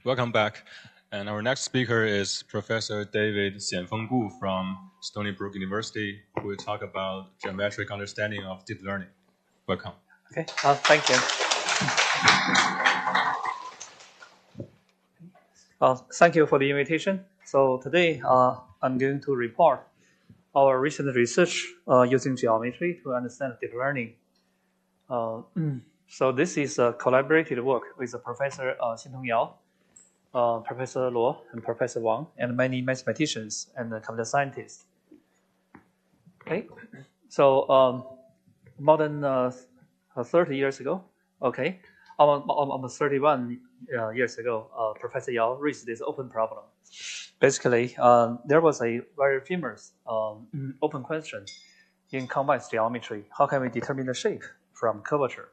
Welcome back. And our next speaker is Professor David Xianfeng Gu from Stony Brook University, who will talk about geometric understanding of deep learning. Welcome. Okay, thank you. Thank you for the invitation. So today I'm going to report our recent research using geometry to understand deep learning. So this is a collaborated work with Professor Xianfeng Yao, Professor Luo, and Professor Wang, and many mathematicians and computer scientists. Okay, so more than 30 years ago, okay, almost 31 years ago, Professor Yao raised this open problem. Basically, there was a very famous open question in convex geometry. How can we determine the shape from curvature?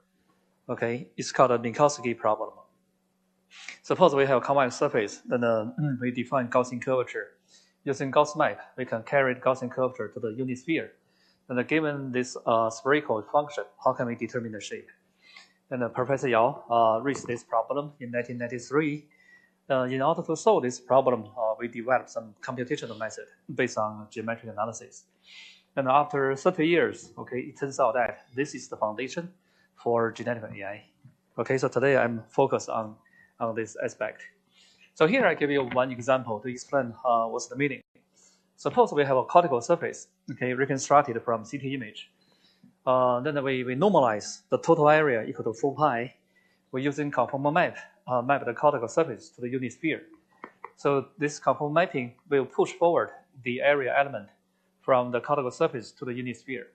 Okay, it's called a Minkowski problem. Suppose we have a convex surface, then we define Gaussian curvature. Using Gauss map, we can carry the Gaussian curvature to the unit sphere. And given this spherical function, how can we determine the shape? And Professor Yao raised this problem in 1993. In order to solve this problem, we developed some computational method based on geometric analysis. And after 30 years, okay, it turns out that this is the foundation for generative AI. Okay, so today I'm focused on this aspect. So here I give you one example to explain what's the meaning. Suppose we have a cortical surface, okay, reconstructed from CT image. Then we normalize the total area equal to 4 pi. We're using conformal map, map the cortical surface to the unit sphere. So this conformal mapping will push forward the area element from the cortical surface to the unit sphere.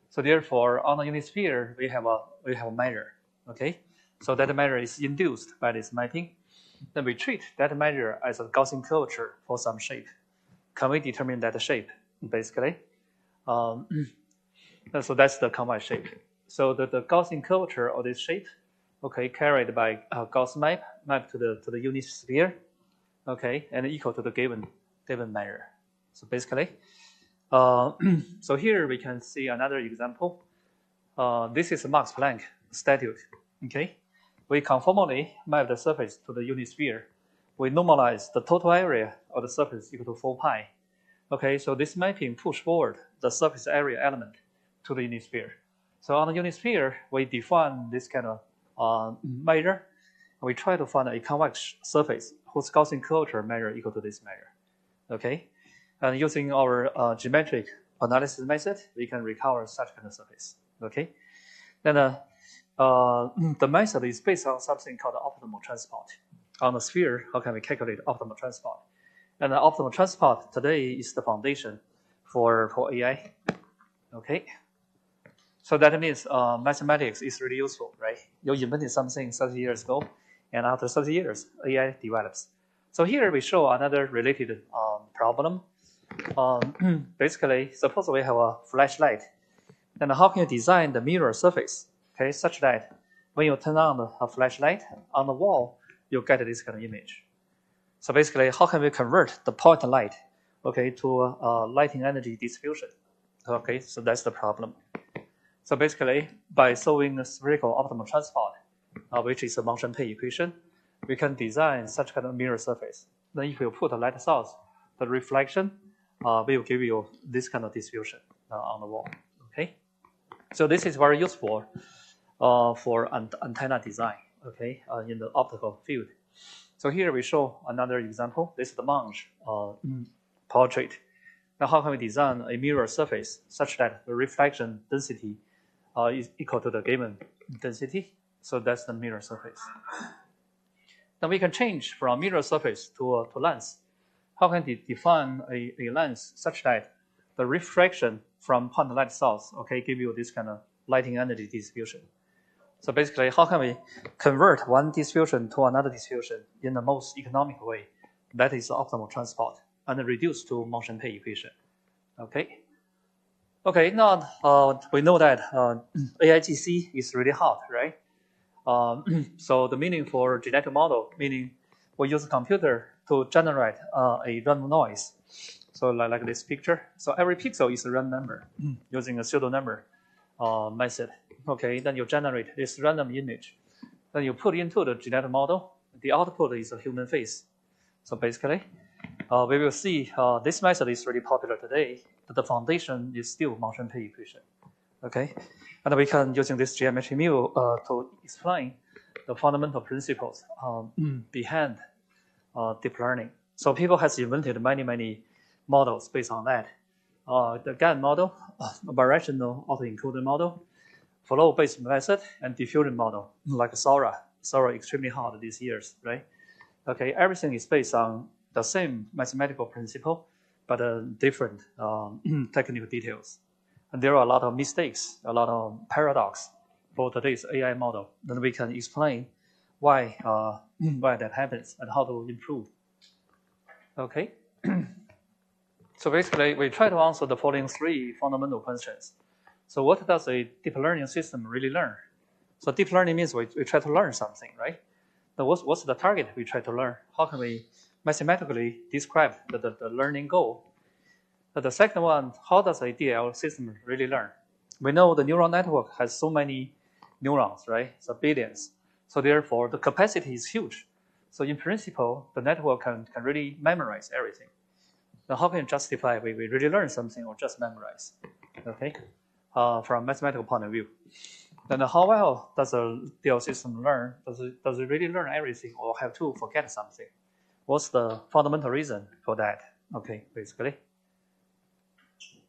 So therefore, on the unit sphere, we have a measure, okay? So that measure is induced by this mapping. Then we treat that measure as a Gaussian curvature for some shape. Can we determine that shape, basically? So that's the convex shape. So the Gaussian curvature of this shape, okay, carried by Gauss map to the unit sphere, okay, and equal to the given measure. So basically, so here we can see another example. This is a Max Planck statute, okay? We conformally map the surface to the unit sphere. We normalize the total area of the surface equal to 4 pi. Okay, so this mapping push forward the surface area element to the unit sphere. So on the unit sphere, we define this kind of measure. We try to find a convex surface whose Gaussian curvature measure equal to this measure. Okay, and using our geometric analysis method, we can recover such kind of surface. Okay, then the method is based on something called optimal transport. On the sphere, how can we calculate optimal transport? And the optimal transport today is the foundation for AI. Okay, so that means mathematics is really useful, right? You invented something 30 years ago, and after 30 years, AI develops. So here we show another related problem. Basically, suppose we have a flashlight, then how can you design the mirror surface, okay, such that when you turn on a flashlight on the wall, you get this kind of image. So basically, how can we convert the point light, okay, to lighting energy distribution? Okay, so that's the problem. So basically, by solving the spherical optimal transport, which is a motion pair equation, we can design such kind of mirror surface. Then if you put a light source, the reflection will give you this kind of distribution on the wall. Okay, so this is very useful for antenna design, okay, in the optical field. So here we show another example. This is the Monge portrait. Now how can we design a mirror surface such that the reflection density is equal to the given density? So that's the mirror surface. Then we can change from mirror surface to lens. How can we define a lens such that the refraction from point light source, okay, give you this kind of lighting energy distribution? So basically, how can we convert one distribution to another distribution in the most economic way? That is the optimal transport, and reduce to motion pair equation. Okay. Okay. Now we know that AIGC is really hot, right? So the meaning for genetic model, meaning we use a computer to generate a random noise. So like this picture. So every pixel is a random number using a pseudo number method. Okay, then you generate this random image. Then you put into the genetic model, the output is a human face. So basically, we will see this method is really popular today, but the foundation is still motion pay equation. Okay, and we can using this geometry mu to explain the fundamental principles behind deep learning. So people has invented many models based on that. The GAN model, bidirectional autoencoder model, flow-based method, and diffusion model, like Sora. Sora extremely hot these years, right? Okay, everything is based on the same mathematical principle, but different technical details. And there are a lot of mistakes, a lot of paradox for today's AI model. Then we can explain why that happens and how to improve. Okay. So basically, we try to answer the following three fundamental questions. So what does a deep learning system really learn? So deep learning means we try to learn something, right? Now what's the target we try to learn? How can we mathematically describe the learning goal? The second one, how does a DL system really learn? We know the neural network has so many neurons, right? So billions. So therefore, the capacity is huge. So in principle, the network can really memorize everything. Now how can you justify we really learn something or just memorize? Okay, from a mathematical point of view. Then how well does a DL system learn? Does it really learn everything or have to forget something? What's the fundamental reason for that? Okay, basically.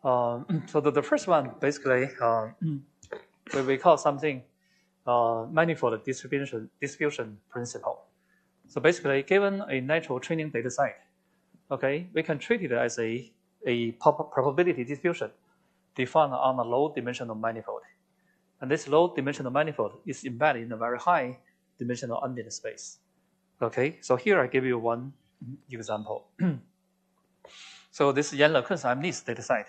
So the first one, basically, we call something manifold distribution principle. So basically, given a natural training data set, okay, we can treat it as a probability distribution defined on a low-dimensional manifold. And this low-dimensional manifold is embedded in a very high-dimensional ambient space. Okay, so here I give you one example. So this is Yan LeCun's MNIST data set.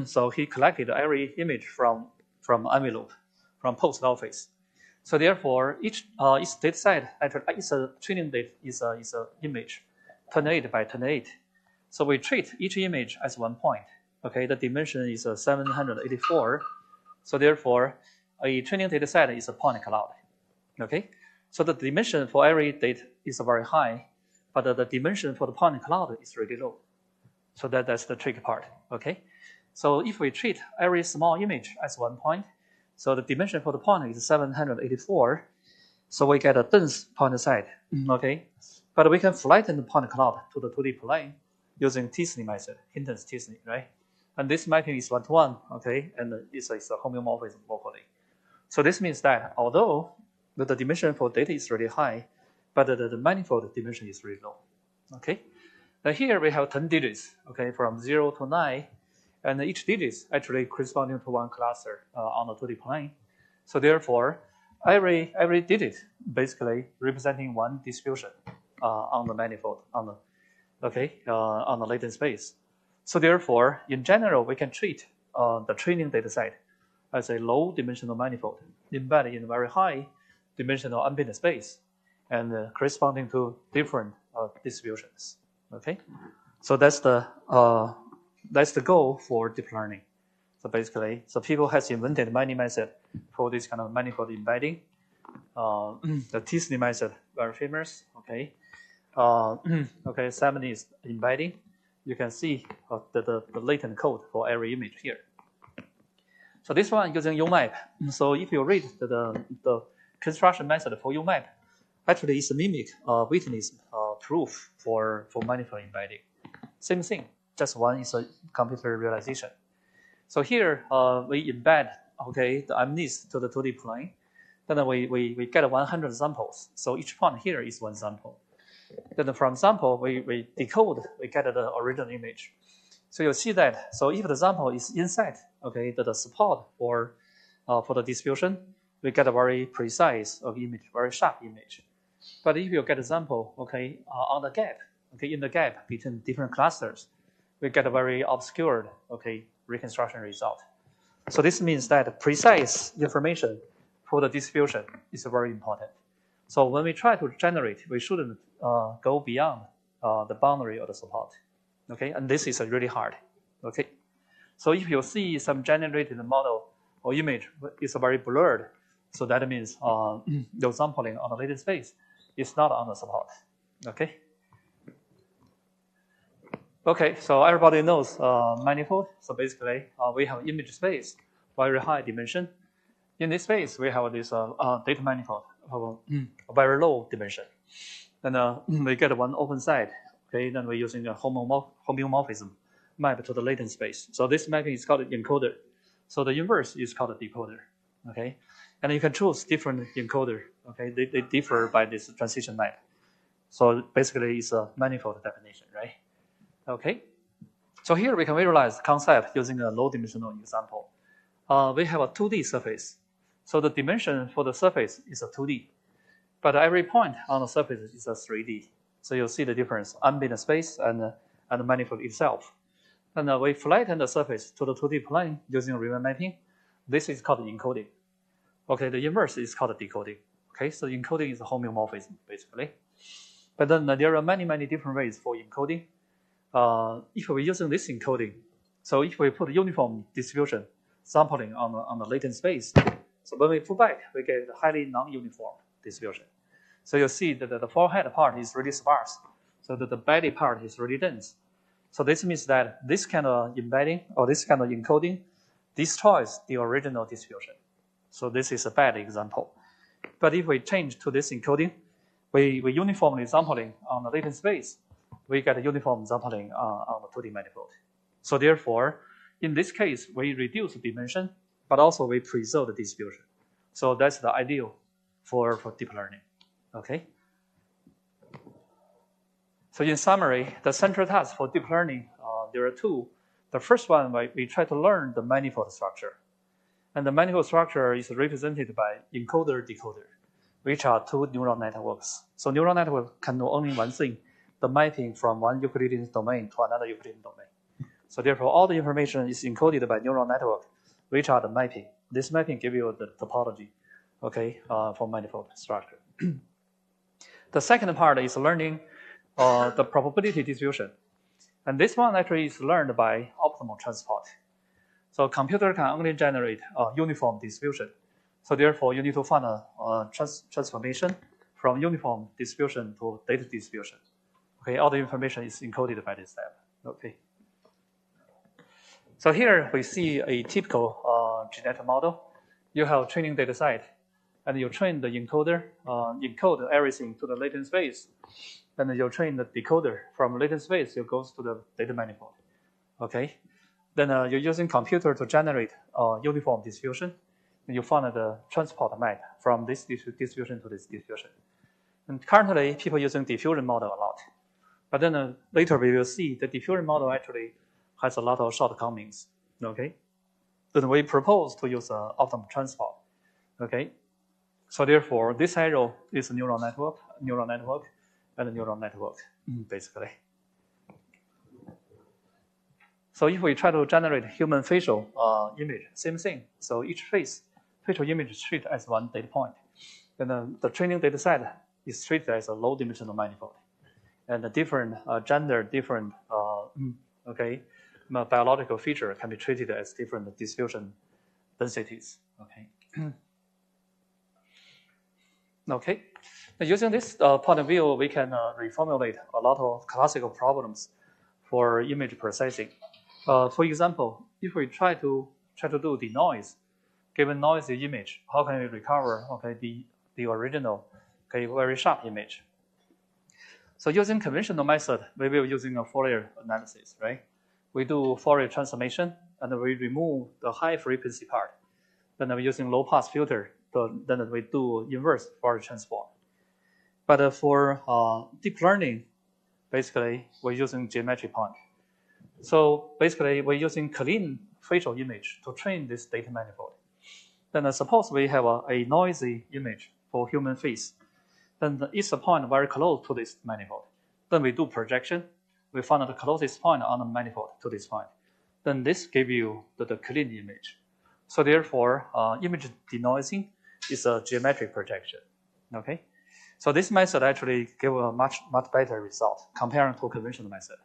So he collected every image from envelope, from post office. So therefore, each data set, it's a training data, is a image, 28 by 28. So we treat each image as one point. Okay, the dimension is 784. So therefore, a training data set is a point cloud. Okay, so the dimension for every data is very high, but the dimension for the point cloud is really low. So that's the tricky part. Okay, so if we treat every small image as one point, so the dimension for the point is 784. So we get a dense point set. Okay, but we can flatten the point cloud to the 2D plane using t-SNE method, Hinton's t-SNE, right? And this mapping is 1-to-1, okay, and it's a homeomorphism locally. So this means that although the dimension for data is really high, but the manifold dimension is really low. Okay, now here we have 10 digits, okay, from 0 to 9, and each digit is actually corresponding to one cluster on the 2D plane. So therefore, every digit basically representing one distribution on the manifold on the latent space. So therefore, in general, we can treat the training data set as a low-dimensional manifold embedded in a very high-dimensional ambient space and corresponding to different distributions. Okay, so that's the goal for deep learning. So basically, so people has invented many methods for this kind of manifold embedding. The t-SNE method very famous. Okay, okay, 7 is embedding. You can see the latent code for every image here. So this one using UMAP. So if you read the construction method for UMAP, actually it's a mimic witness proof for manifold embedding. Same thing, just one is a computer realization. So here we embed the MNIST to the 2D plane. Then we get 100 samples. So each point here is one sample. Then from sample, we decode, we get the original image. So you'll see that, so if the sample is inside, okay, the support for the distribution, we get a very precise image, very sharp image. But if you get a sample, okay, on the gap, okay, in the gap between different clusters, we get a very obscured, okay, reconstruction result. So this means that precise information for the distribution is very important. So when we try to generate, we shouldn't go beyond the boundary of the support. Okay, and this is really hard. Okay, so if you see some generated model or image is very blurred, so that means no sampling on the latent space. is not on the support. Okay. Okay, so everybody knows manifold. So basically, we have image space, very high dimension. In this space, we have this data manifold of a very low dimension. Then we get one open side. Okay, then we're using a homeomorphism map to the latent space. So this mapping is called encoder. So the inverse is called a decoder. Okay, and you can choose different encoder. Okay, they differ by this transition map. So basically, it's a manifold definition, right? Okay, so here we can visualize the concept using a low-dimensional example. We have a 2D surface. So the dimension for the surface is a 2D. But every point on the surface is a 3D. So you'll see the difference, ambient space and the manifold itself. And we flatten the surface to the 2D plane using Riemann mapping. This is called encoding. Okay, the inverse is called decoding. Okay, so encoding is a homeomorphism, basically. But then there are many, many different ways for encoding. If we're using this encoding, so if we put uniform distribution sampling on the latent space, so when we put back, we get a highly non-uniform distribution. So you'll see that the forehead part is really sparse, so that the belly part is really dense. So this means that this kind of embedding or this kind of encoding destroys the original distribution. So this is a bad example. But if we change to this encoding, we uniformly sampling on the latent space, we get a uniform sampling on the 2D manifold. So therefore, in this case, we reduce the dimension, but also we preserve the distribution. So that's the ideal for deep learning. Okay. So in summary, the central task for deep learning, there are two. The first one, we try to learn the manifold structure. And the manifold structure is represented by encoder-decoder, which are two neural networks. So neural network can do only one thing, the mapping from one Euclidean domain to another Euclidean domain. So therefore, all the information is encoded by neural network, which are the mapping. This mapping gives you the topology, okay, for manifold structure. The second part is learning the probability distribution. And this one actually is learned by optimal transport. So computer can only generate a uniform distribution. So therefore, you need to find a transformation from uniform distribution to data distribution. Okay, all the information is encoded by this step. Okay. So here we see a typical genetic model. You have training data set, and you train the encoder, encode everything to the latent space. Then you train the decoder from latent space, it goes to the data manifold. Okay. Then you're using computer to generate uniform distribution. And you find the transport map from this distribution to this distribution. And currently, people using diffusion model a lot. But then later we will see the diffusion model actually has a lot of shortcomings. Okay. Then we propose to use optimal transport. Okay. So therefore, this arrow is a neural network, and a neural network, basically. So if we try to generate human facial image, same thing. So each facial image is treated as one data point. Then the training data set is treated as a low-dimensional manifold. And the different gender, different biological feature can be treated as different distribution densities. Okay. Okay. Using this point of view, we can reformulate a lot of classical problems for image processing. For example, if we try to do the noise, given noisy image, how can we recover the original very sharp image? So using conventional method, we will using a Fourier analysis, right? We do Fourier transformation and we remove the high frequency part. Then we're using low pass filter. Then we do inverse Fourier transform. But for deep learning, basically we're using geometric point. So basically we're using clean facial image to train this data manifold. Then suppose we have a noisy image for human face. Then it's a point very close to this manifold. Then we do projection. We find the closest point on the manifold to this point. Then this gives you the clean image. So therefore, image denoising is a geometric projection. Okay. So this method actually gives a much better result comparing to conventional method.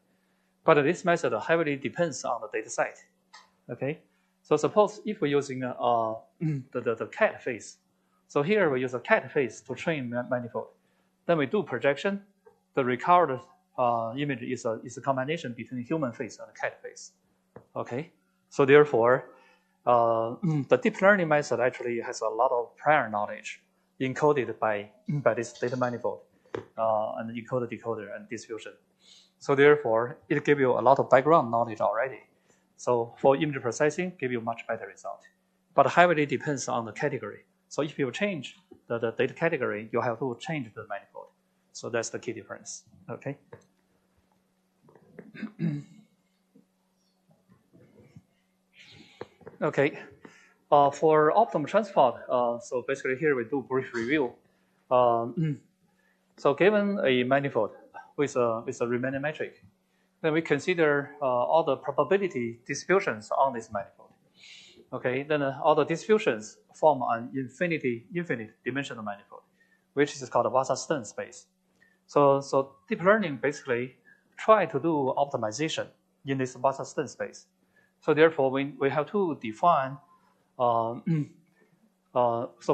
But this method heavily depends on the data set. Okay. So suppose if we're using the cat face. So here we use a cat face to train manifold. Then we do projection. The recovered image is a combination between human face and cat face. Okay, so therefore, the deep learning method actually has a lot of prior knowledge encoded by this data manifold and encoder, decoder, and distribution. So therefore, it gives you a lot of background knowledge already. So for image processing, give you much better result. But heavily depends on the category. So if you change the data category, you have to change the manifold. So that's the key difference. Okay. Okay. For optimal transport, so basically here we do brief review. So given a manifold with a remaining metric, then we consider all the probability distributions on this manifold. Okay, then all the distributions form an infinite dimensional manifold, which is called a Wasserstein space. So deep learning basically try to do optimization in this Wasserstein space. So therefore, we have to define. So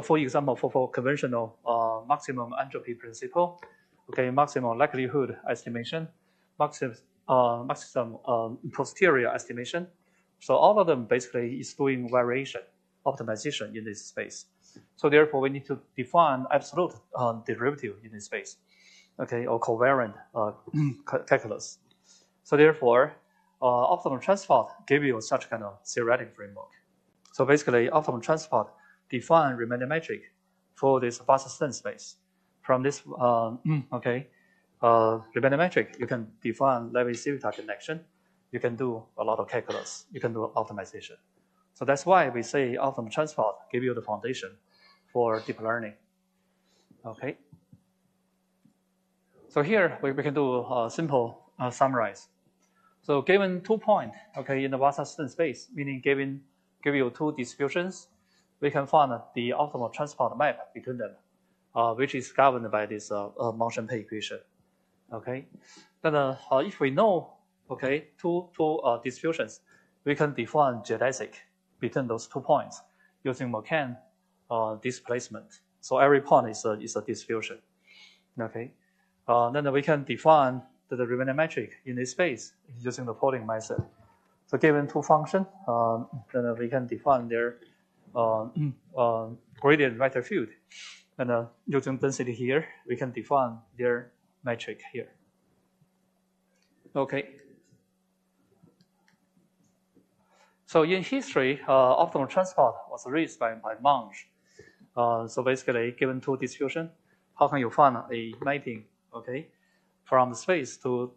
for example, for conventional maximum entropy principle, okay, maximum likelihood estimation, maximum posterior estimation. So all of them basically is doing variation, optimization in this space. So therefore, we need to define absolute derivative in this space, okay, or covariant calculus. So therefore, optimal transport give you such kind of theoretic framework. So basically, optimal transport define remaining metric for this Wasserstein space. From this, remaining metric, you can define Levi-Civita connection. You can do a lot of calculus. You can do optimization. So that's why we say optimal transport give you the foundation for deep learning. Okay. So here we can do a simple summarize. So given 2 points, okay, in the Wasserstein space, meaning give you 2 distributions, we can find the optimal transport map between them, which is governed by this motion pay equation. Okay. Then if we know, okay, two distributions, we can define geodesic between those 2 points using Mercant displacement. So every point is a distribution. Okay. Then we can define the remaining metric in this space using the polling method. So given 2 functions, then we can define their gradient vector field. And using density here, we can define their metric here. Okay. So in history, optimal transport was raised by Monge. So basically, given 2 distribution, how can you find a mapping, okay, from space to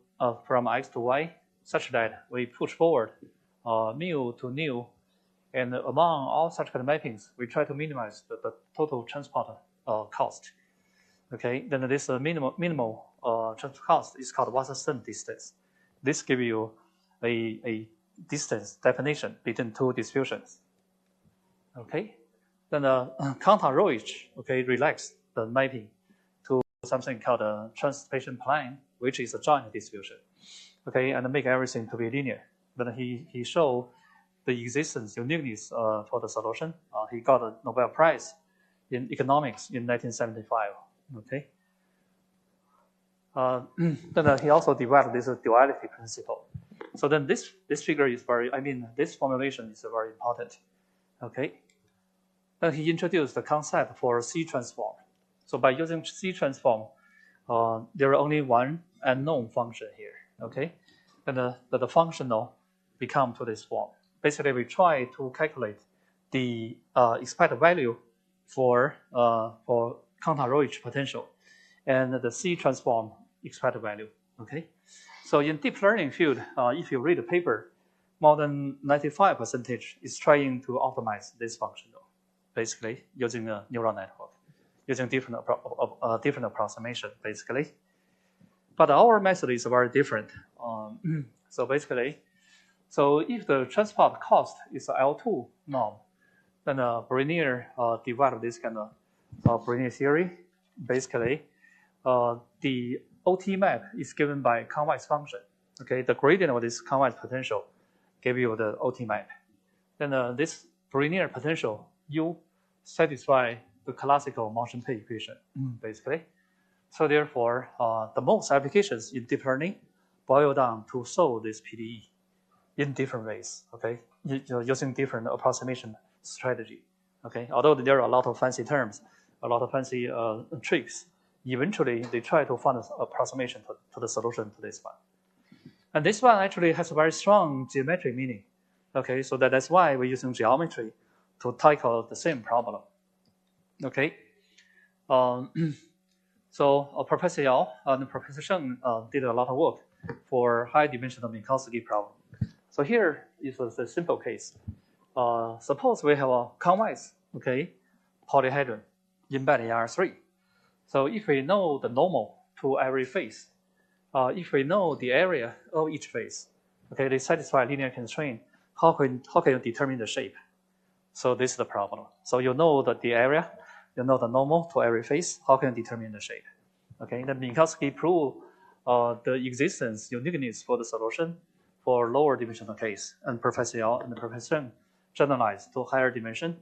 from x to y, such that we push forward mu to nu, and among all such kind of mappings, we try to minimize the total transport cost. Okay, then this minimal transport cost is called Wasserstein distance. This gives you a distance definition between 2 distributions. Okay, then Kantor-Roach, okay, relaxed the mapping to something called a transportation plane, which is a joint distribution. Okay, and make everything to be linear. Then he showed the existence, uniqueness for the solution. He got a Nobel Prize in economics in 1975. Okay. Then he also developed this duality principle. So then this figure is this formulation is very important. Okay. Then he introduced the concept for C transform. So by using C transform, there are only one unknown function here. Okay. And the functional become to this form. Basically, we try to calculate the expected value for Kantor-Roach potential and the C transform expected value. Okay, so in deep learning field, if you read the paper, more than 95% is trying to optimize this functional, basically using a neural network, using different approximation, basically. But our method is very different. So basically, so if the transport cost is L2 norm, then Brunier developed this kind of Brunier theory. Basically, the OT map is given by convex function. Okay, the gradient of this convex potential give you the OT map. Then this Brunier potential U satisfy the classical motion pay equation, basically. So therefore, the most applications in deep learning boil down to solve this PDE in different ways, okay, using different approximation strategy, okay. Although there are a lot of fancy terms, a lot of fancy tricks, eventually they try to find an approximation to the solution to this one. And this one actually has a very strong geometric meaning, okay. So that's why we're using geometry to tackle the same problem, okay. So Professor Yao and Professor Sheng did a lot of work for high-dimensional Minkowski problem. So here is a simple case. Suppose we have a convex, okay, polyhedron embedded in R3. So if we know the normal to every face, if we know the area of each face, okay, they satisfy linear constraint, how can you determine the shape? So this is the problem. So you know that the area, you know the normal to every face, how can you determine the shape? Okay, then Minkowski proved the existence, uniqueness for the solution for lower dimensional case, and Professor Yao and Professor Sheng generalized to higher dimension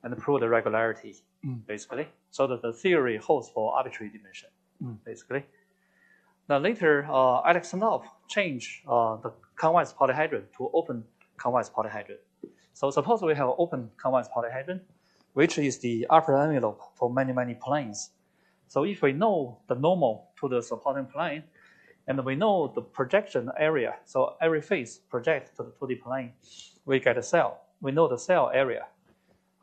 and prove the regularity, basically, so that the theory holds for arbitrary dimension, basically. Now later, Alexandrov changed the convex polyhedron to open convex polyhedron. So suppose we have an open convex polyhedron, which is the upper envelope for many, many planes. So if we know the normal to the supporting plane, and we know the projection area, so every face projects to the 2D plane, we get a cell. We know the cell area.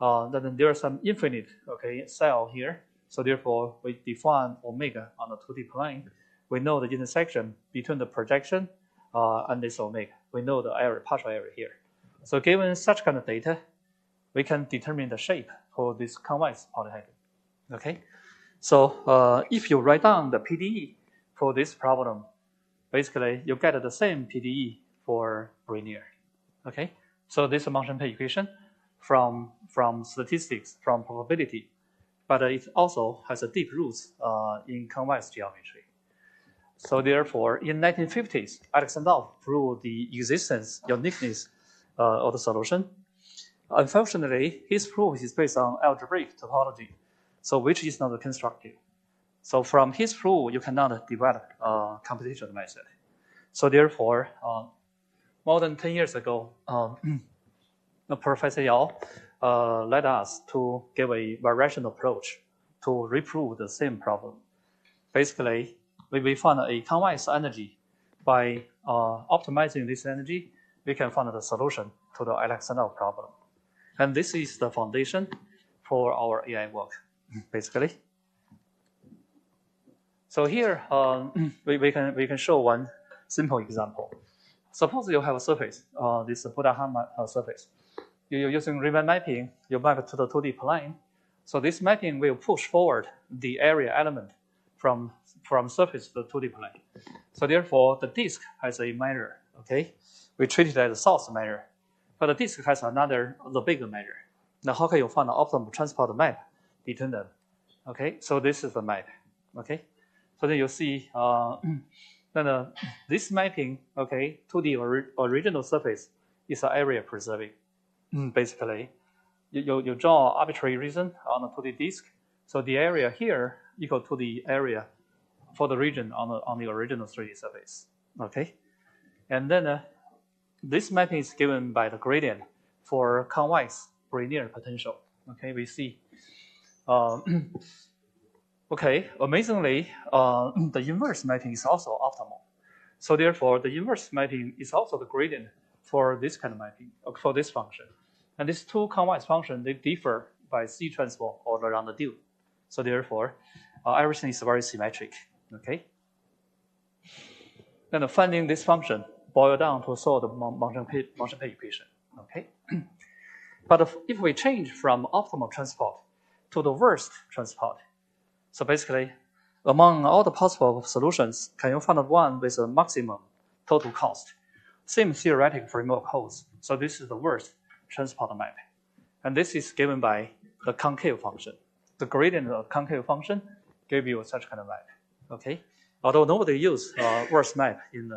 Then there are some infinite, okay, cell here. So therefore, we define omega on the 2D plane. We know the intersection between the projection and this omega. We know the area, partial area here. So given such kind of data, we can determine the shape for this convex polyhedron. Okay. So if you write down the PDE for this problem, basically you get the same PDE for Brunner. Okay. So this is a Monge equation from statistics, from probability, but it also has a deep roots in convex geometry. So therefore, in 1950s, Alexandrov proved the existence, uniqueness of the solution. Unfortunately, his proof is based on algebraic topology, so which is not constructive. So from his proof, you cannot develop a computational method. So therefore, more than 10 years ago, Professor Yao led us to give a variational approach to reprove the same problem. Basically, we found a convex energy. By optimizing this energy, we can find the solution to the Alexandrov problem. And this is the foundation for our AI work, basically. So here, we can show one simple example. Suppose you have a surface, this Buddha surface. You're using Riemann mapping, you map it to the 2D plane. So this mapping will push forward the area element from surface to the 2D plane. So therefore, the disk has a measure, okay? We treat it as a source measure. But the disk has the bigger measure. Now, how can you find the optimal transport map between them? Okay, so this is the map, okay? So then you see, this mapping, okay, to the original surface is an area preserving. Basically, you draw arbitrary region on the 2D disk. So the area here equal to the area for the region on the original 3D surface, okay? And then this mapping is given by the gradient for convex Brunner potential. Okay, we see. Okay, amazingly, the inverse mapping is also optimal. So therefore, the inverse mapping is also the gradient for this kind of mapping, for this function. And these two convex functions, they differ by C transpose or around the due. So therefore, everything is very symmetric. Okay. Then finding this function boil down to solve the Monge equation. Okay. But if we change from optimal transport to the worst transport, so basically, among all the possible solutions, can you find one with a maximum total cost? Same theoretic framework holds. So this is the worst transport map. And this is given by the concave function. The gradient of concave function gave you such kind of map. Okay. Although nobody uses worst map in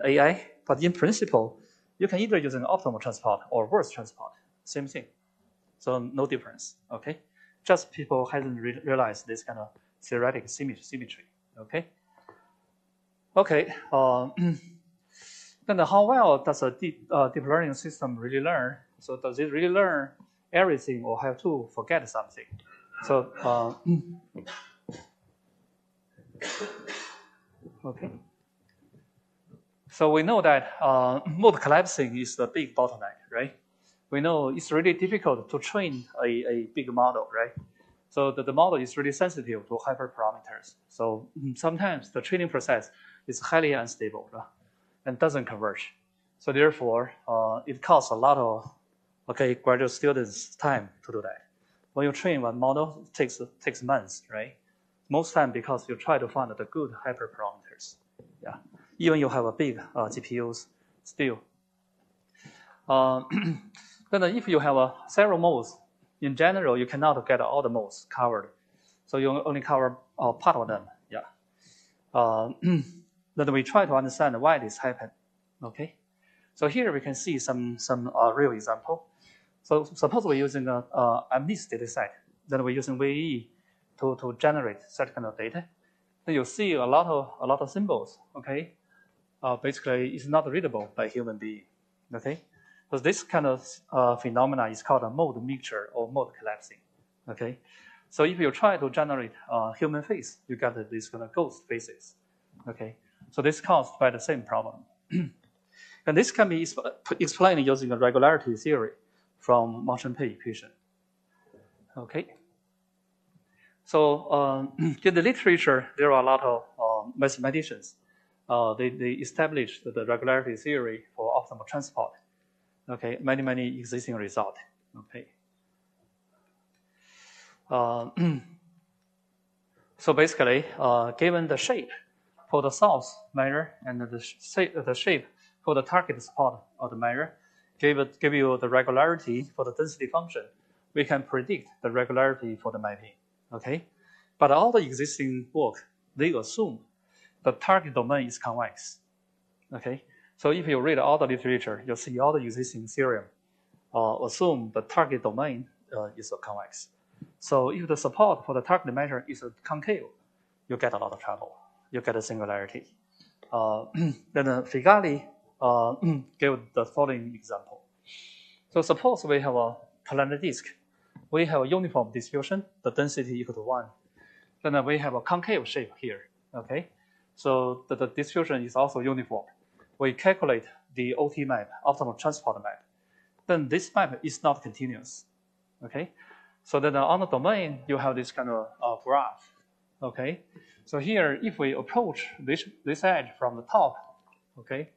AI, but in principle, you can either use an optimal transport or worst transport. Same thing. So no difference. Okay. Just people hasn't realized this kind of theoretic symmetry. Okay. Okay. Then how well does a deep learning system really learn? So does it really learn everything or have to forget something? So okay. So we know that mode collapsing is the big bottleneck, right? We know it's really difficult to train a big model, right? So the model is really sensitive to hyperparameters. So sometimes the training process is highly unstable, right? And doesn't converge. So therefore, it costs a lot of graduate students' time to do that. When you train one model, it takes months, right? Most time because you try to find the good hyperparameters. Yeah, even you have a big GPUs still. Then if you have several modes, in general, you cannot get all the modes covered. So you only cover part of them. Yeah. Then we try to understand why this happened. Okay. So here we can see some real example. So suppose we're using a MNIST data set. Then we're using VE to generate such kind of data. Then you see a lot of symbols. Okay. Basically, it's not readable by human being. Okay. So this kind of phenomena is called a mode mixture or mode collapsing. Okay. So if you try to generate human face, you get these kind of ghost faces. Okay. So this caused by the same problem. And this can be explained using a regularity theory from Motion-Pei equation. Okay. So in the literature, there are a lot of mathematicians. They established the regularity theory for optimal transport. Okay, many existing results. Okay. So basically, given the shape for the source measure and the shape for the target spot of the measure, give you the regularity for the density function, we can predict the regularity for the mapping. Okay, but all the existing work, they assume the target domain is convex. Okay, so if you read all the literature, you'll see all the existing theorem assume the target domain is convex. So if the support for the target measure is concave, you get a lot of trouble. You get a singularity. Then Figali gave the following example. So suppose we have a planar disk. We have a uniform distribution, the density equal to 1. Then we have a concave shape here. Okay, so the distribution is also uniform. We calculate the OT map, optimal transport map. Then this map is not continuous. Okay, so then on the domain you have this kind of graph. Okay, so here if we approach this edge from the top, okay,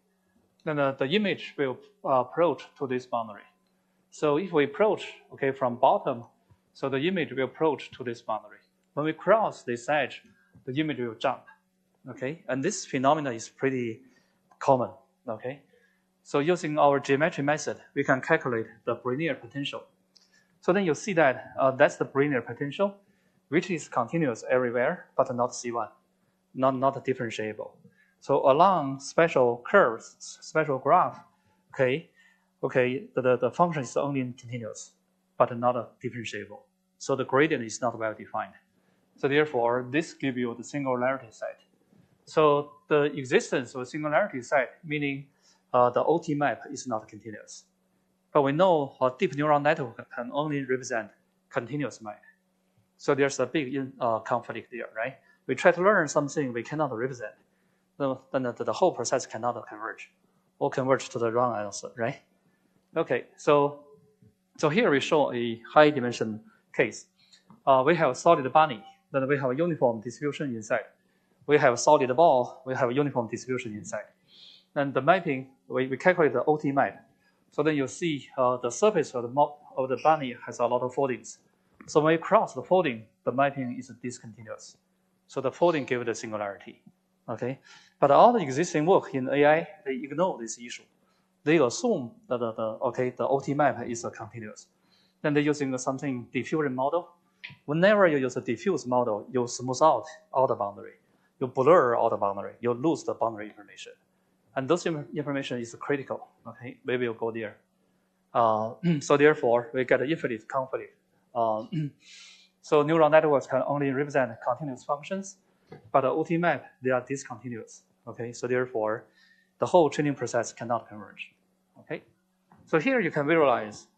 then the image will approach to this boundary. So if we approach from bottom, so the image will approach to this boundary. When we cross this edge, the image will jump. Okay, and this phenomenon is pretty common. Okay, so using our geometry method, we can calculate the Brunner potential. So then you see that that's the Brunner potential, which is continuous everywhere, but not C1, not differentiable. So along special curves, special graph, the function is only continuous, but not differentiable. So the gradient is not well defined. So therefore, this gives you the singularity set. So the existence of a singularity set, meaning the OT map is not continuous. But we know a deep neural network can only represent continuous map. So there's a big conflict there, right? We try to learn something we cannot represent. Then the whole process cannot converge or converge to the wrong answer, right? Okay, so here we show a high dimension case. We have a solid bunny, then we have a uniform distribution inside. We have a solid ball, we have a uniform distribution inside. And the mapping, we calculate the OT map. So then you see the surface of the bunny has a lot of foldings. So when you cross the folding, the mapping is discontinuous. So the folding gives the singularity. Okay, but all the existing work in AI, they ignore this issue. They assume that the OT map is continuous. Then they're using something diffusion model. Whenever you use a diffuse model, you smooth out all the boundary. You blur all the boundary. You lose the boundary information. And those information is critical. Okay, we will go there. So therefore, we get an infinite conflict. So neural networks can only represent continuous functions, but the OT map, they are discontinuous. Okay, so therefore, the whole training process cannot converge. Okay, so here you can visualize.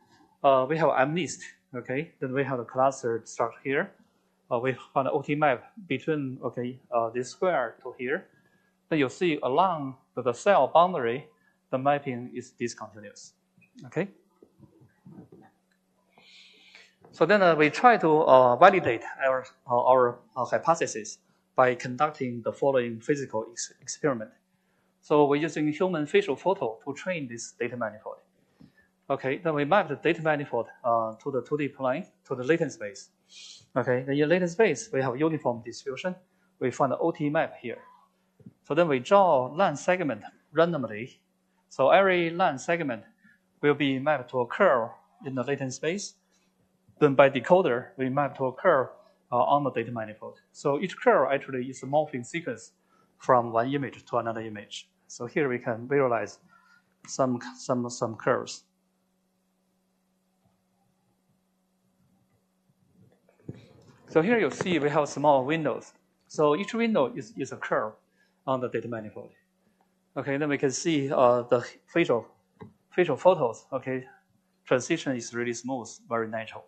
We have MNIST. Okay, then we have the cluster structure here. We found the OT map between this square to here. Then you see along the cell boundary, the mapping is discontinuous. Okay. So then we try to validate our hypothesis by conducting the following physical experiment. So we're using human facial photo to train this data manifold. Okay, then we map the data manifold to the 2D plane, to the latent space. Okay, then in latent space, we have uniform distribution. We find the OT map here. So then we draw line segment randomly. So every line segment will be mapped to a curve in the latent space. Then by decoder, we map to a curve on the data manifold. So each curve actually is a morphing sequence from one image to another image. So here we can visualize some curves. So here you see we have small windows. So each window is a curve on the data manifold. Okay, then we can see the facial photos. Okay, transition is really smooth, very natural.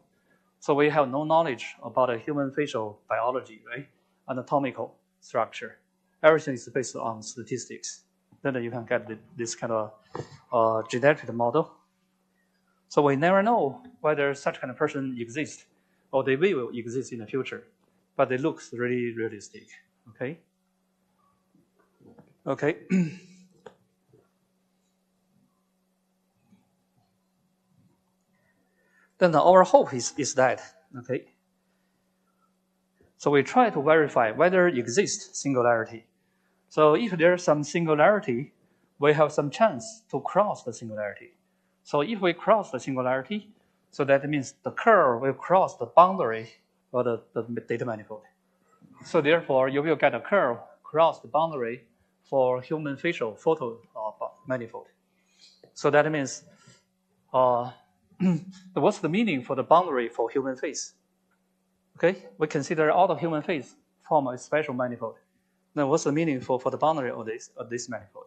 So we have no knowledge about a human facial biology, right? Anatomical structure. Everything is based on statistics. Then you can get this kind of genetic model. So we never know whether such kind of person exists or they will exist in the future, but it looks really realistic. Okay. Okay. Then our hope is that, okay. So we try to verify whether exists singularity. So if there's some singularity, we have some chance to cross the singularity. So if we cross the singularity, so that means the curve will cross the boundary of the data manifold. So therefore, you will get a curve cross the boundary for human facial photo manifold. So that means, what's the meaning for the boundary for human face? Okay, we consider all the human face form a special manifold. Then what's the meaning for the boundary of this manifold?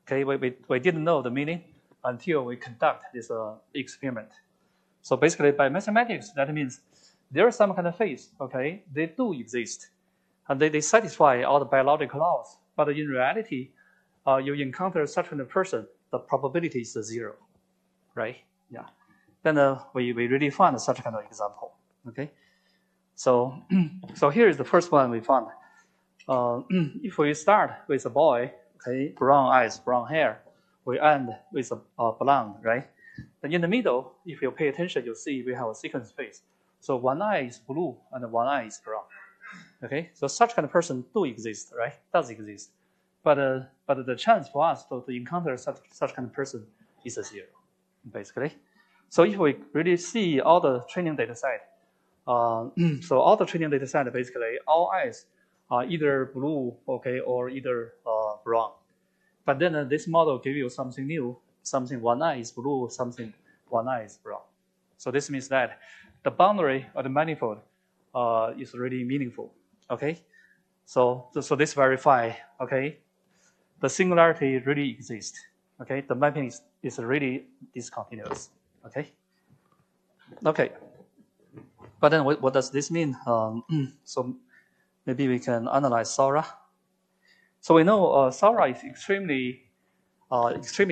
Okay, we didn't know the meaning until we conduct this experiment. So basically, by mathematics, that means there is some kind of face. Okay, they do exist, and they satisfy all the biological laws. But in reality, you encounter such kind of person, the probability is 0, right? Yeah. Then we really found such kind of example. Okay. So here is the first one we found. If we start with a boy, okay, brown eyes, brown hair, we end with a blonde, right? Then in the middle, if you pay attention, you'll see we have a sequence face. So one eye is blue and one eye is brown. Okay, so such kind of person do exist, right? Does exist, but the chance for us to encounter such kind of person is 0, basically. So if we really see all the training data set, so all the training data set, basically all eyes are either blue, okay, or either brown. But then this model gives you something new, something one eye is blue, something one eye is brown. So this means that the boundary of the manifold is really meaningful. Okay, so this verify, okay, the singularity really exists. Okay, the mapping is really discontinuous. Okay. Okay. But then what does this mean? So maybe we can analyze Sora. So we know Sora is extremely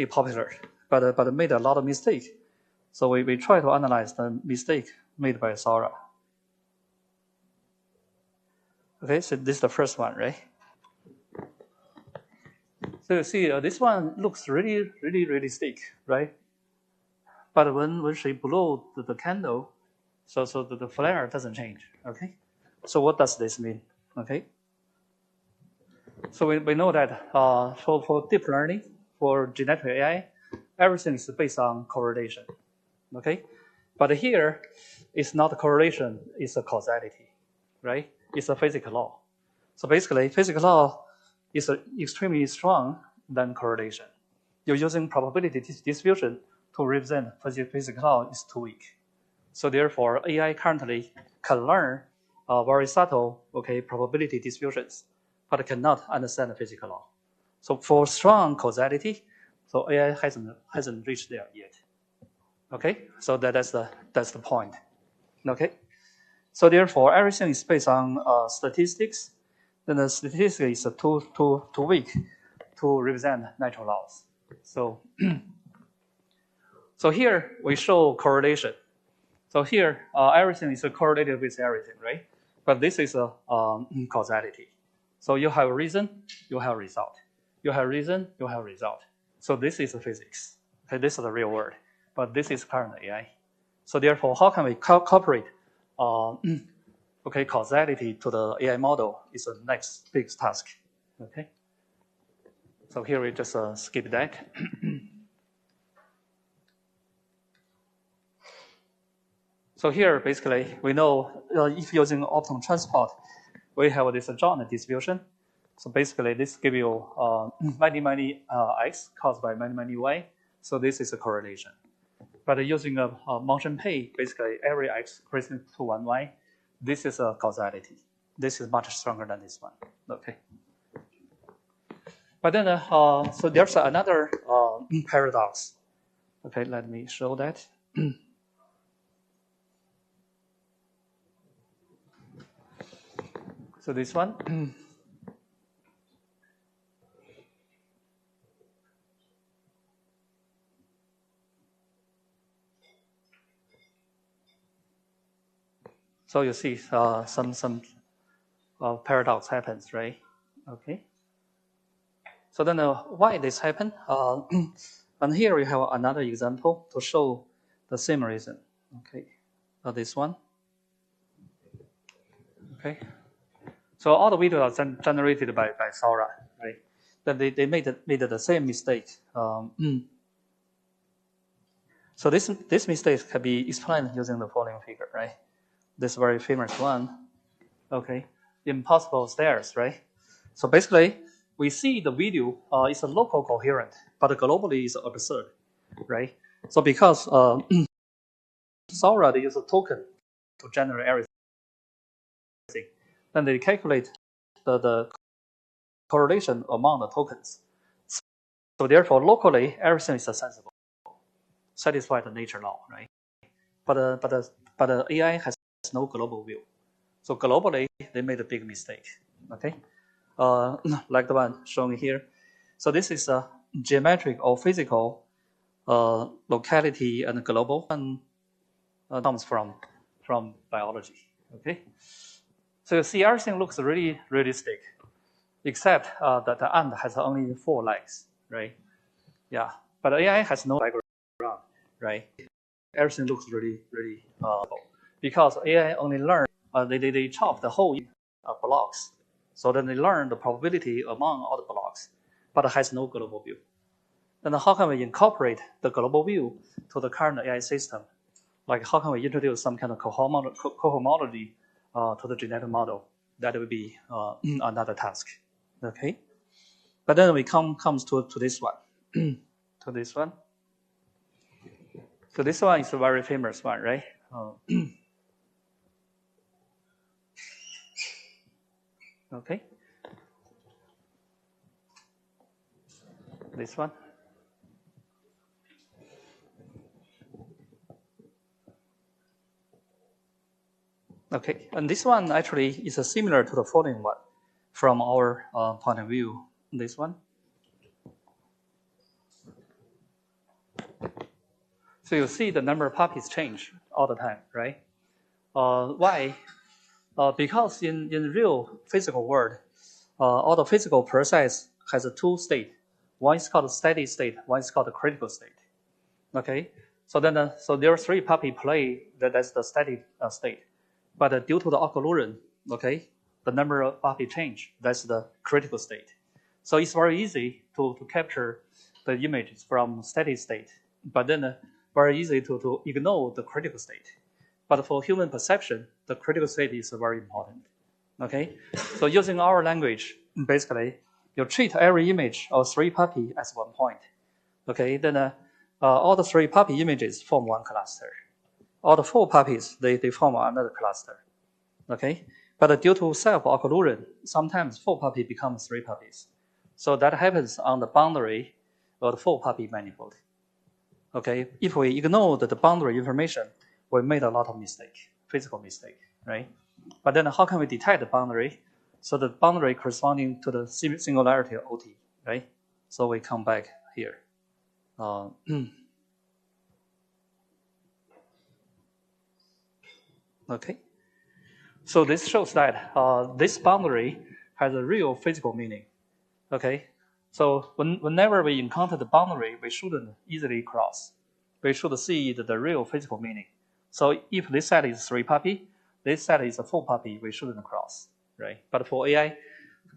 popular, but made a lot of mistakes. So we try to analyze the mistake made by Sora. Okay, so this is the first one, right? So you see, this one looks really realistic, right? But when she blow the candle, so the flare doesn't change. Okay, so what does this mean? Okay, so we know that for deep learning, for generative AI, everything is based on correlation. Okay, but here it's not a correlation; it's a causality, right? It's a physical law. So basically, physical law is extremely strong than correlation. You're using probability distribution to represent physical law is too weak. So therefore, AI currently can learn very subtle, probability distributions, but cannot understand the physical law. So for strong causality, so AI hasn't reached there yet. Okay, so that's the point. Okay, so therefore everything is based on statistics. Then the statistics is too weak to represent natural laws. So so here we show correlation. So here everything is correlated with everything, right? But this is a causality. So you have reason, you have result. You have reason, you have result. So this is physics. Okay, this is the real world. But this is current AI. So therefore, how can we incorporate causality to the AI model is the next big task. Okay. So here we just skip that. So here, basically, we know if using optimum transport, we have this joint distribution. So basically, this gives you many x caused by many y. So this is a correlation. But using a motion pay, basically every x corresponds to one y. This is a causality. This is much stronger than this one. Okay. But then, so there's another paradox. Okay, let me show that. So this one. So you see some paradox happens, right? Okay. So then why this happen? And here we have another example to show the same reason. Okay. This one. Okay. So all the videos are generated by Sora, right? Then they made the same mistake. So this mistake can be explained using the following figure, right? This very famous one. Okay, impossible stairs, right? So basically, we see the video is a local coherent, but globally is absurd, right? So because Sora they use a token to generate everything, then they calculate the correlation among the tokens. So therefore, locally everything is sensible, satisfy the nature law, right? But the AI has no global view. So globally, they made a big mistake. Okay, like the one shown here. So this is a geometric or physical locality and global, and comes from biology. Okay, so you see everything looks really realistic, except that the ant has only 4 legs, right? Yeah, but AI has no background, right? Everything looks really because AI only learn. They chop the whole blocks, so then they learn the probability among all the blocks, but has no global view. Then how can we incorporate the global view to the current AI system? Like how can we introduce some kind of cohomology to the genetic model? That would be another task. Okay, but then we comes to this one, to this one. So this one is a very famous one, right? Okay. This one. Okay, and this one actually is similar to the following one from our point of view. This one. So you see the number of puppies change all the time, right? Why? Because in real physical world, all the physical process has a 2 state. One is called steady state. One is called critical state. Okay, so then so there are 3 puppy play. That's the steady state. But due to the occlusion, okay, the number of puppy change. That's the critical state. So it's very easy to capture the images from steady state, but then very easy to ignore the critical state. But for human perception, the critical state is very important. Okay, so using our language, basically, you treat every image of 3 puppy as one point. Okay, then all the 3 puppy images form one cluster. All the 4 puppies, they form another cluster. Okay, but due to self-occlusion, sometimes 4 puppy becomes 3 puppies. So that happens on the boundary of the 4 puppy manifold. Okay, if we ignore the boundary information, we made a lot of mistake, physical mistake, right? But then how can we detect the boundary? So the boundary corresponding to the singularity of OT, right? So we come back here. Okay. So this shows that this boundary has a real physical meaning. Okay. So whenever we encounter the boundary, we shouldn't easily cross. We should see the real physical meaning. So if this set is 3 puppy, this set is a 4 puppy, we shouldn't cross, right? But for AI,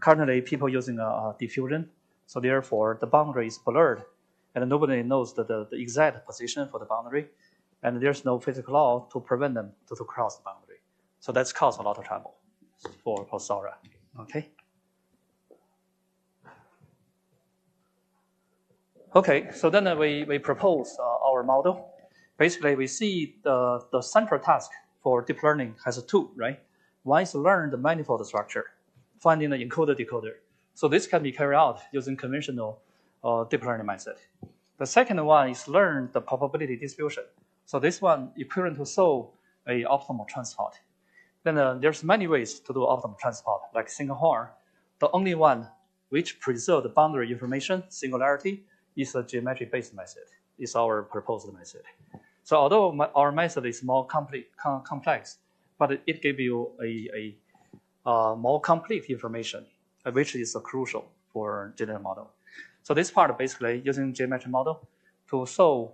currently people using diffusion, so therefore the boundary is blurred, and nobody knows the exact position for the boundary, and there's no physical law to prevent them to cross the boundary. So that's caused a lot of trouble for Sora. Okay. Okay, so then we propose our model. Basically, we see the central task for deep learning has 2, right? One is learn the manifold structure, finding the encoder-decoder. So this can be carried out using conventional deep learning method. The second one is learn the probability distribution. So this one equivalent to solve a optimal transport. Then there's many ways to do optimal transport, like single horn. The only one which preserves the boundary information, singularity, is a geometry-based method. It's our proposed method. So although our method is more complex, but it gives you a more complete information, which is crucial for general model. So this part basically using geometry model to solve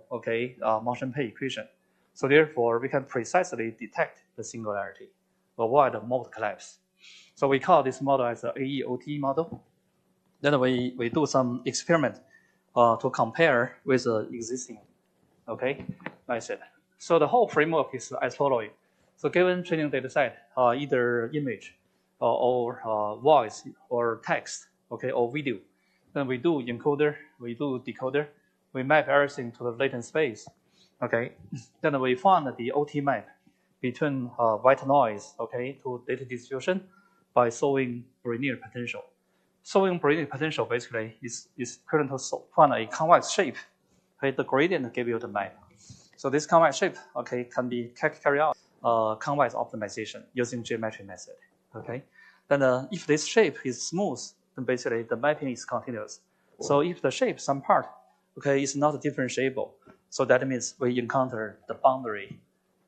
motion pair equation. So therefore, we can precisely detect the singularity, avoid the mode collapse. So we call this model as the AEOT model. Then we do some experiment to compare with the existing method. So the whole framework is as following. So given training data set, either image or voice or text, or video, then we do encoder, we do decoder, we map everything to the latent space. Then we find the OT map between white noise, to data distribution by solving Brunel potential. Solving Brunel potential basically is equivalent to find a convex shape. The gradient gives you the map. So this convex shape, can be carried out convex optimization using geometry method. Then if this shape is smooth, then basically the mapping is continuous. So if the shape, some part, is not differentiable, so that means we encounter the boundary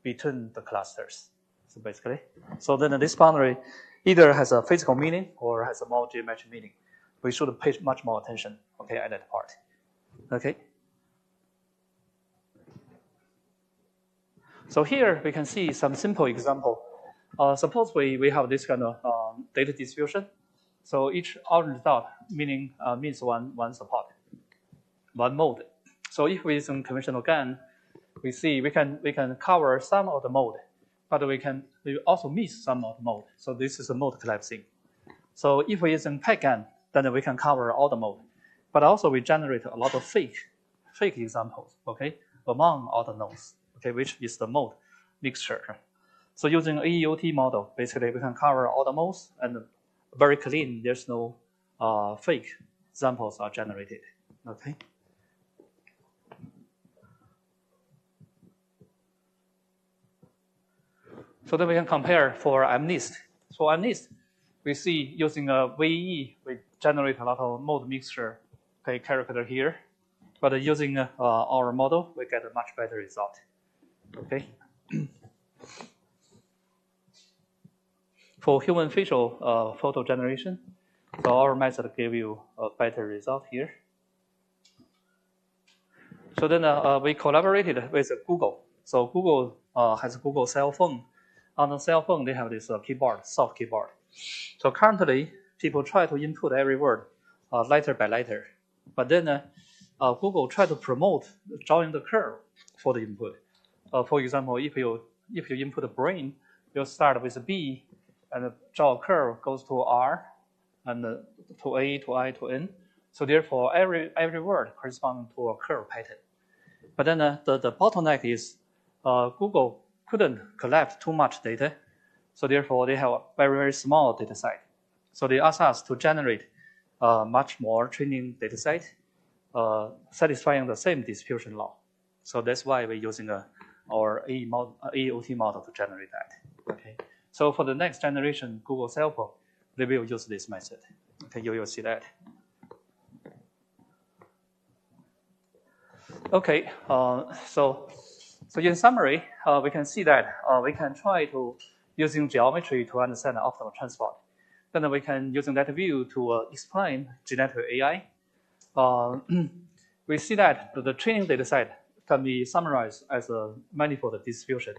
between the clusters. So basically, so then this boundary either has a physical meaning or has a more geometric meaning. We should pay much more attention, at that part. So here we can see some simple example. Suppose we have this kind of data distribution. So each orange dot means one support, one mode. So if we use conventional GAN, we see we can cover some of the mode, but we also miss some of the mode. So this is a mode collapsing. So if we use PEG-GAN, then we can cover all the mode, but also we generate a lot of fake examples, among all the nodes, which is the mode mixture. So using AEOT model, basically we can cover all the modes and very clean. There's no fake examples are generated. So then we can compare for MNIST. For MNIST, we see using a VE, we generate a lot of mode mixture character here. But using our model, we get a much better result. For human facial photo generation, so our method give you a better result here. So then we collaborated with Google. So Google has Google cell phone. On the cell phone, they have this keyboard, soft keyboard. So currently, people try to input every word letter by letter. But then Google try to promote drawing the curve for the input. For example, if you input a brain, you'll start with a B, and draw a curve goes to R, and to A, to I, to N. So therefore, every word corresponds to a curve pattern. But then the bottleneck is Google couldn't collect too much data. So therefore, they have a very, very small data set. So they ask us to generate much more training data set, satisfying the same distribution law. So that's why we're using our AEOT model to generate that. Okay. So for the next generation Google cell phone, they will use this method. Okay, you will see that. Okay, so in summary, we can see that we can try to using geometry to understand the optimal transport. Then we can using that view to explain generative AI. We see that the training data set can be summarized as a manifold distribution.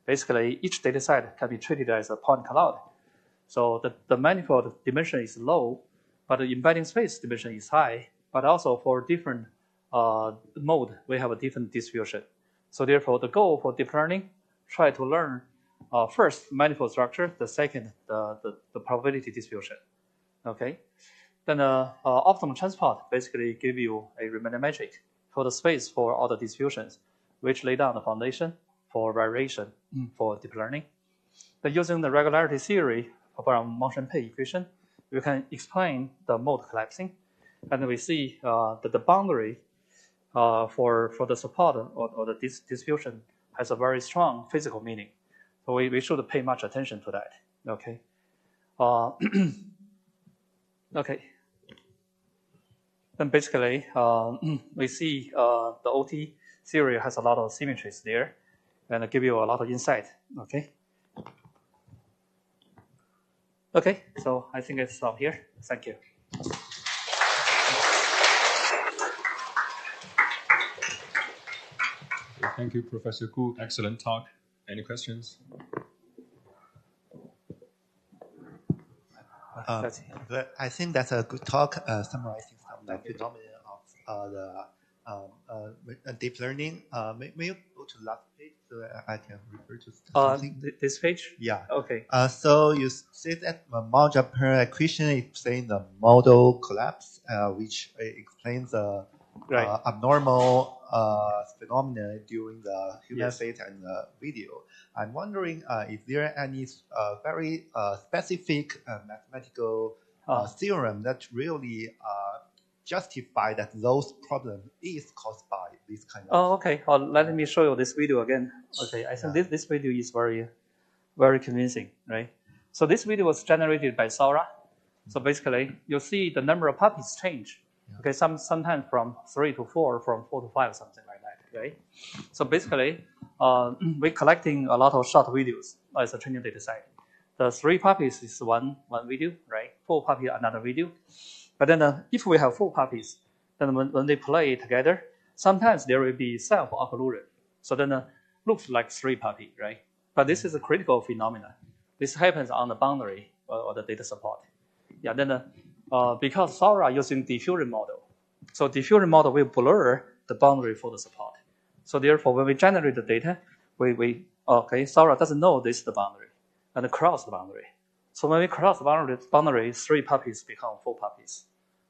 Basically, each data set can be treated as a point cloud. So the manifold dimension is low, but the embedding space dimension is high. But also for different mode, we have a different distribution. So therefore, the goal for deep learning, try to learn first manifold structure, the second the probability distribution. Okay, then optimal transport basically give you a remainder metric for the space for all the distributions, which lay down the foundation for variation for deep learning. Then using the regularity theory from motion pay equation, we can explain the mode collapsing, and we see that the boundary for the support or the distribution has a very strong physical meaning. So we should pay much attention to that. Okay. Okay. Then basically, we see the OT theory has a lot of symmetries there, and give you a lot of insight. Okay. Okay. So I think it's stop here. Thank you. Thank you, Professor Gu. Excellent talk. Any questions? I think that's a good talk summarizing some of the phenomena of the deep learning. May you go to the last page so that I can refer to something? This page? Yeah. Okay. So you say that module per equation explains the model collapse, which explains the abnormal phenomena during the human face and the video. I'm wondering, is there any very specific mathematical theorem that really justify that those problems is caused by this kind of? Oh, okay. Let me show you this video again. Okay, I think this video is very, very convincing, right? So this video was generated by Sora. So basically, you see the number of puppies change. Okay, sometimes from 3 to 4, from 4 to 5, something like that, right? So basically, we're collecting a lot of short videos as a training data set. The 3 puppies is one video, right? 4 puppies, another video. But then if we have 4 puppies, then when they play together, sometimes there will be self-occlusion. So then looks like 3 puppies, right? But this is a critical phenomenon. This happens on the boundary or the data support. Yeah, then because Sora using diffusion model, so diffusion model will blur the boundary for the support. So therefore, when we generate the data, Sora doesn't know this is the boundary and cross the boundary. So when we cross the boundary, 3 puppies become 4 puppies.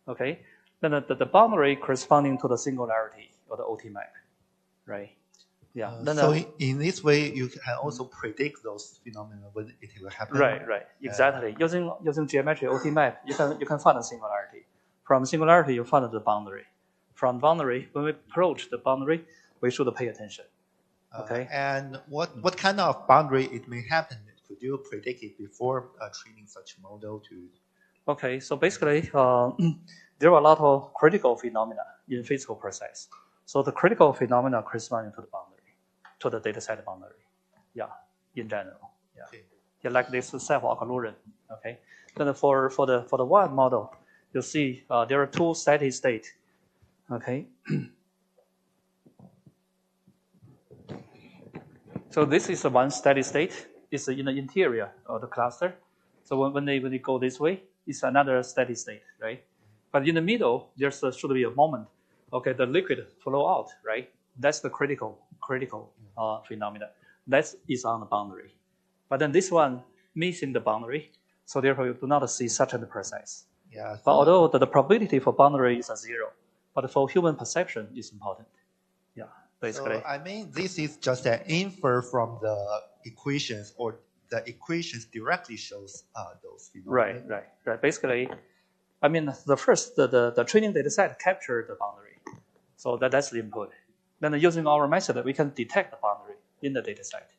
Okay, then the boundary corresponding to the singularity or the OT map, right? Yeah. So in this way, you can also predict those phenomena when it will happen. Right, exactly. Using geometry OT map, you can find a singularity. From singularity, you find the boundary. From boundary, when we approach the boundary, we should pay attention. Okay. And what kind of boundary it may happen? Could you predict it before training such model to? Okay, so basically, there are a lot of critical phenomena in physical process. So the critical phenomena corresponding to the boundary, to the data set boundary. Yeah, in general. Yeah. Okay. Yeah, like this self-occlusion. Okay. Then for the one model, you see there are 2 steady state. Okay. So this is the one steady state. It's in the interior of the cluster. So when they go this way, it's another steady state, right? But in the middle, there should be a moment. Okay, the liquid flow out, right? That's the critical phenomena. That is on the boundary. But then this one missing the boundary, so therefore you do not see such a process. Yeah. But although the probability for boundary is 0, but for human perception is important. Yeah, basically. So I mean, this is just an infer from the equations or the equations directly shows those phenomena. Right. Basically, I mean, the training data set captured the boundary. So that's the input. Then using our method, we can detect the boundary in the data set.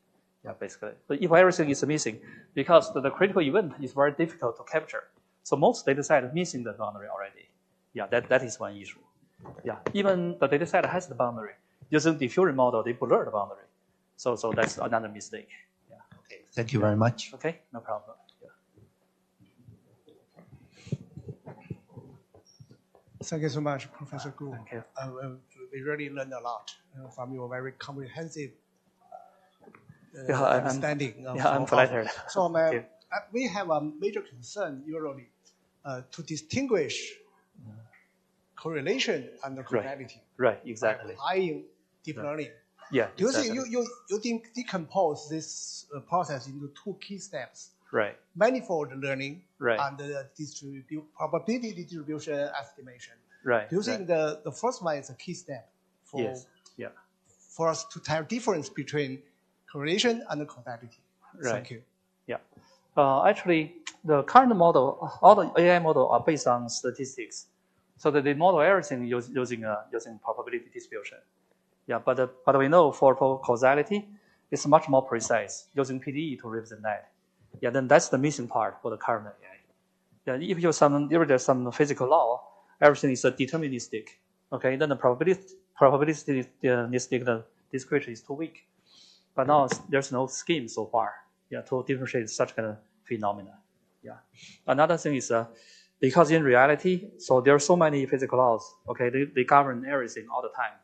Yeah, basically. But if everything is missing, because the critical event is very difficult to capture. So most data set is missing the boundary already. Yeah, that is one issue. Yeah, even the data set has the boundary. Using diffusion model, they blur the boundary. So that's another mistake. Yeah. Okay, thank you very much. Okay, no problem. Thank you so much, Professor Gu. Thank you. We really learned a lot from your very comprehensive I'm understanding. I'm flattered. So we have a major concern usually to distinguish correlation and causality. Right, exactly. Applying deep learning. Yeah. Do you think you decompose this process into two key steps? Right. Manifold learning and the probability distribution estimation. Right. Do you think the first one is a key step for us to tell difference between correlation and causality? Right. Thank you. Yeah. Actually, the current model, all the AI model are based on statistics, so that they model everything using probability distribution. Yeah, but we know for causality, it's much more precise using PDE to represent that. Yeah, then that's the missing part for the current AI. Yeah, if there's some physical law, everything is deterministic. Okay, then the probabilistic description is too weak. But now there's no scheme so far. Yeah, to differentiate such kind of phenomena. Yeah. Another thing is because in reality, so there are so many physical laws. Okay, they govern everything all the time.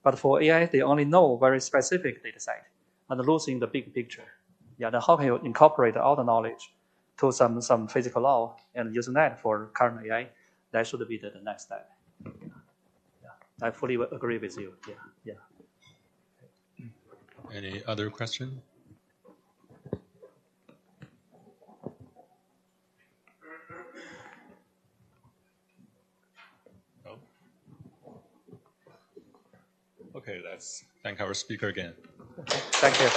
But for AI, they only know very specific data set and losing the big picture. Yeah, then how can you incorporate all the knowledge to some physical law and using that for current AI? That should be the next step. Yeah, I fully agree with you. Yeah. Any other question? No? Okay, let's thank our speaker again. Thank you.